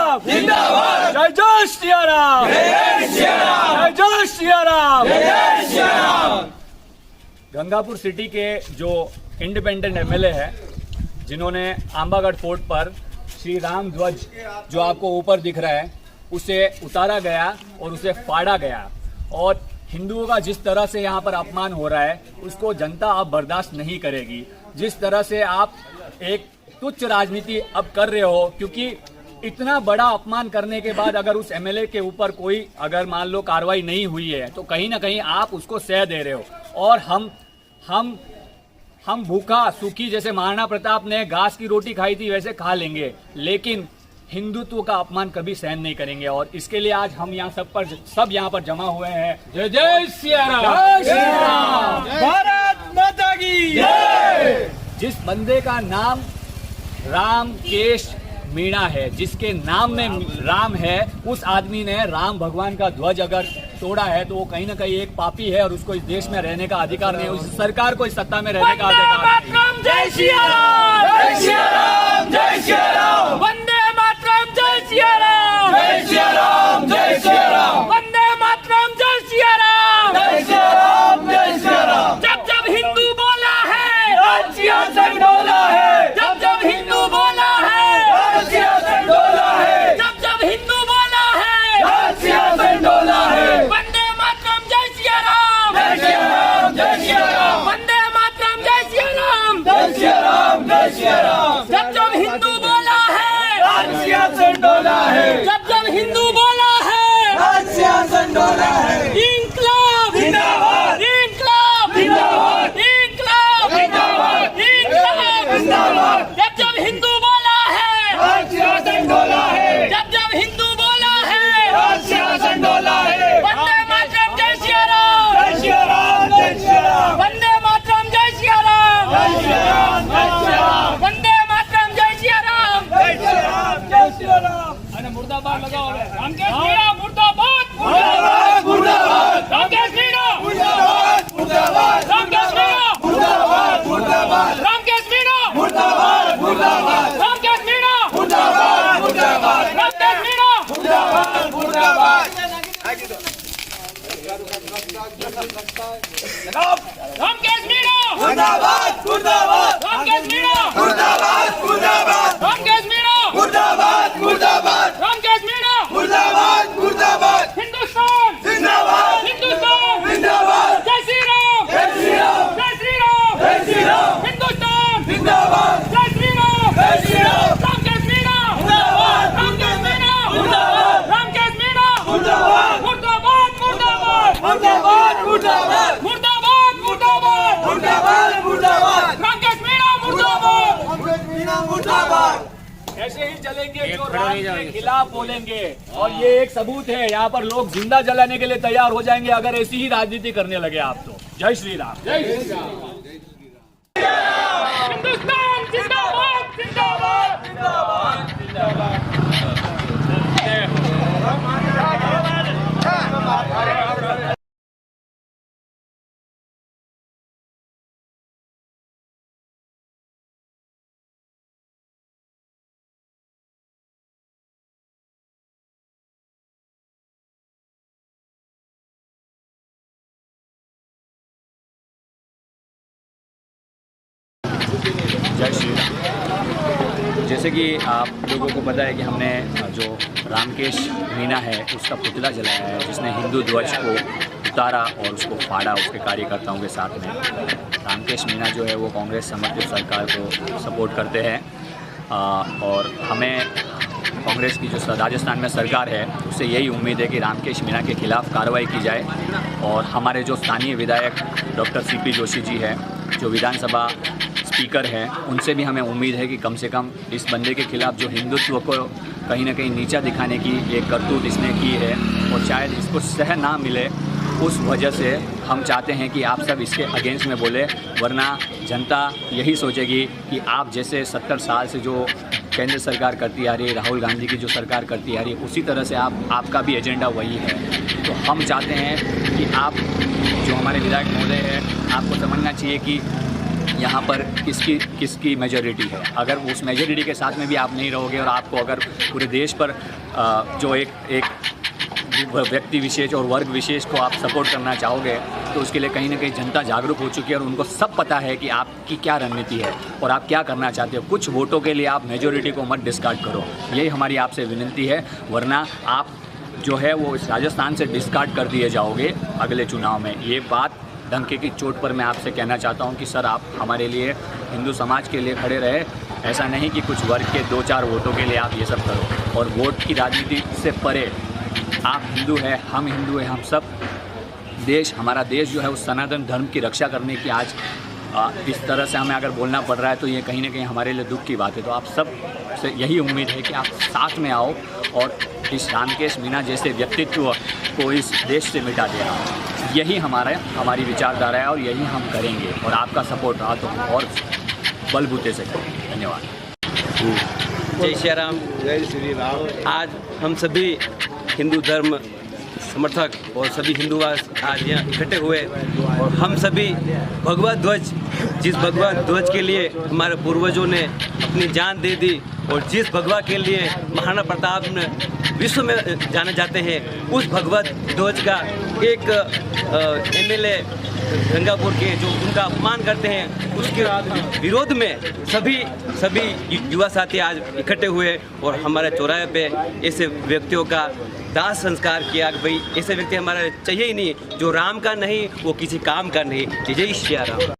राम जिंदाबाद, जय जय श्री राम, जय जय श्री राम, जय श्री राम। गंगापुर सिटी के जो इंडिपेंडेंट एमएलए है, जिन्होंने आंबागढ़ फोर्ट पर श्री राम ध्वज जो आपको ऊपर दिख रहा है उसे उतारा गया और उसे फाड़ा गया, और हिंदुओं का जिस तरह से यहाँ पर अपमान हो रहा है उसको जनता अब बर्दाश्त नहीं करेगी। जिस तरह से आप एक तुच्छ राजनीति अब कर रहे हो, क्योंकि इतना बड़ा अपमान करने के बाद अगर उस एमएलए के ऊपर कोई अगर मान लो कार्रवाई नहीं हुई है तो कहीं ना कहीं आप उसको सह दे रहे हो, और हम भूखा सूखी जैसे महाराणा प्रताप ने घास की रोटी खाई थी वैसे खा लेंगे, लेकिन हिंदुत्व का अपमान कभी सहन नहीं करेंगे। और इसके लिए आज हम यहाँ सब यहाँ पर जमा हुए हैं। जय जय श्री राम, जय श्री राम, भारत माता की जय। जिस बंदे का नाम रामकेश मीणा है, जिसके नाम में राम है, उस आदमी ने राम भगवान का ध्वज अगर तोड़ा है तो वो कहीं ना कहीं एक पापी है और उसको इस देश में रहने का अधिकार नहीं है, उस सरकार को इस सत्ता में रहने का अधिकार नहीं। जय श्री राम, जय श्री राम, जय श्री राम, वंदे मातरम, जय श्री राम, जय श्री राम, जय श्री राम, वंदे मातरम, जय श्री राम, जय श्री राम, जय श्री राम। जब जब हिंदू बोला है आज सियासत डोला है, जब जब हिंदू बोला है आज सियासत डोला है, जब जब हिंदू बोला है आज सियासत डोला है। वंदे मातरम, जय श्री राम, जय श्री राम, जय श्री राम, वंदे मातरम, जय श्री राम, जय श्री राम, जय श्री राम। जब जब हिंदू बोला है आज सियासत डोला है, जब जब हिंदू बोला है आज सियासत डोला है। इंकलाब जिंदाबाद, इंकलाब जिंदाबाद, इंकलाब जिंदाबाद, इंकलाब जिंदाबाद। जब जब हिंदू बोला है आज सियासत डोला है, जब जब हिंदू बोला है आज सियासत डोला है। वंदे मातरम, जय श्री राम, जय श्री राम, जय श्री राम, वंदे मातरम, जय श्री राम, जय श्री राम, जय श्री राम, वंदे मातरम, जय श्री राम, जय श्री राम, जय श्री राम। अरे मुर्दाबाद लगाओ, रामकेश मीणा मुर्दाबाद, मुर्दाबाद, मुर्दाबाद, रामकेश मीणा मुर्दाबाद, मुर्दाबाद, रामकेश मीणा मुर्दाबाद, मुर्दाबाद, रामकेश मीणा मुर्दाबाद, मुर्दाबाद, रामकेश मीणा मुर्दाबाद, मुर्दाबाद, रामकेश मीणा मुर्दाबाद, मुर्दाबाद। रामकेश मीणा मुर्दाबाद, मुर्दाबाद, रामकेश मीणा मुर्दाबाद, मुर्दाबाद, रामकेश मीणा मुर्दाबाद, मुर्दाबाद, रामकेश मीणा मुर्दाबाद, मुर्दाबाद। हिंदुस्तान जिंदाबाद, हिंदुस्तान जिंदाबाद, जय श्री राम, जय श्री राम, जय श्री राम, जय श्री राम, हिंदुस्तान जिंदाबाद, जय श्री राम, जय श्री राम, रामकेश मीणा मुर्दाबाद, रामकेश मीणा मुर्दाबाद, रामकेश मीणा मुर्दाबाद, मुर्दाबाद, मुर्दाबाद, मुर्दाबाद, मुर्दाबाद, मुर्दाबाद, मुर्दाबाद, मुर्दाबाद, मुर्दाबाद, रामकेश मीणा मुर्दाबाद, रामकेश मीणा मुर्दाबाद। ऐसे ही चलेंगे जो राम के खिलाफ बोलेंगे, और ये एक सबूत है, यहाँ पर लोग जिंदा जलाने के लिए तैयार हो जाएंगे अगर ऐसी ही राजनीति करने लगे आप तो। जय श्री राम, जय श्री राम, हिंदुस्तान जिंदाबाद, जिंदाबाद, जिंदाबाद, जिंदाबाद। जय श्री राम। जैसे कि आप लोगों को पता है कि हमने जो रामकेश मीणा है उसका पुतला जलाया है, जिसने हिंदू ध्वज को उतारा और उसको फाड़ा उसके कार्यकर्ताओं के साथ में। रामकेश मीणा जो है वो कांग्रेस समर्थित सरकार को सपोर्ट करते हैं, और हमें कांग्रेस की जो राजस्थान में सरकार है उससे यही उम्मीद है कि रामकेश मीणा के खिलाफ़ कार्रवाई की जाए। और हमारे जो स्थानीय विधायक डॉक्टर सीपी जोशी जी हैं, जो विधानसभा स्पीकर हैं, उनसे भी हमें उम्मीद है कि कम से कम इस बंदे के खिलाफ़ जो हिंदुत्व को कहीं ना कहीं नीचा दिखाने की एक करतूत इसने की है और शायद इसको सह ना मिले, उस वजह से हम चाहते हैं कि आप सब इसके अगेंस्ट में बोले, वरना जनता यही सोचेगी कि आप जैसे 70 साल से जो केंद्र सरकार करती आ रही है, राहुल गांधी की जो सरकार करती आ रही है, उसी तरह से आपका भी एजेंडा वही है। तो हम चाहते हैं कि आप जो हमारे विधायक महोदय हैं, आपको समझना चाहिए कि यहाँ पर किसकी मेजॉरिटी है। अगर उस मेजॉरिटी के साथ में भी आप नहीं रहोगे और आपको अगर पूरे देश पर जो एक व्यक्ति विशेष और वर्ग विशेष को आप सपोर्ट करना चाहोगे तो उसके लिए कहीं ना कहीं जनता जागरूक हो चुकी है और उनको सब पता है कि आपकी क्या रणनीति है और आप क्या करना चाहते हो। कुछ वोटों के लिए आप मेजॉरिटी को मत डिस्कार्ड करो, यही हमारी आपसे विनती है, वरना आप जो है वो इस राजस्थान से डिस्कार्ड कर दिए जाओगे अगले चुनाव में। ये बात डंके की चोट पर मैं आपसे कहना चाहता हूँ कि सर आप हमारे लिए, हिंदू समाज के लिए खड़े रहे, ऐसा नहीं कि कुछ वर्ग के 2-4 वोटों के लिए आप ये सब करो। और वोट की राजनीति से परे, आप हिंदू हैं, हम हिंदू हैं, हम सब देश, हमारा देश जो है उस सनातन धर्म की रक्षा करने की आज इस तरह से हमें अगर बोलना पड़ रहा है तो ये कहीं ना कहीं हमारे लिए दुख की बात है। तो आप सब से यही उम्मीद है कि आप साथ में आओ और इस रामकेश मीणा जैसे व्यक्तित्व को इस देश से मिटा देना, यही हमारी विचारधारा है और यही हम करेंगे। और आपका सपोर्ट रहा तो हम और बलबूते से करेंगे। धन्यवाद। जय श्री राम। जय श्री राम। आज हम सभी हिंदू धर्म समर्थक और सभी हिंदू आज यहाँ इकट्ठे हुए और हम सभी भगवा ध्वज, जिस भगवा ध्वज के लिए हमारे पूर्वजों ने अपनी जान दे दी और जिस भगवा के लिए महाराणा प्रताप ने विश्व में जाने जाते हैं, उस भगवा ध्वज का एक एमएलए गंगापुर के जो उनका अपमान करते हैं, उसके विरोध में सभी युवा साथी आज इकट्ठे हुए और हमारे चौराहे पे ऐसे व्यक्तियों का दाह संस्कार किया कि भाई ऐसे व्यक्ति हमारा चाहिए ही नहीं, जो राम का नहीं वो किसी काम का नहीं। जय श्री राम।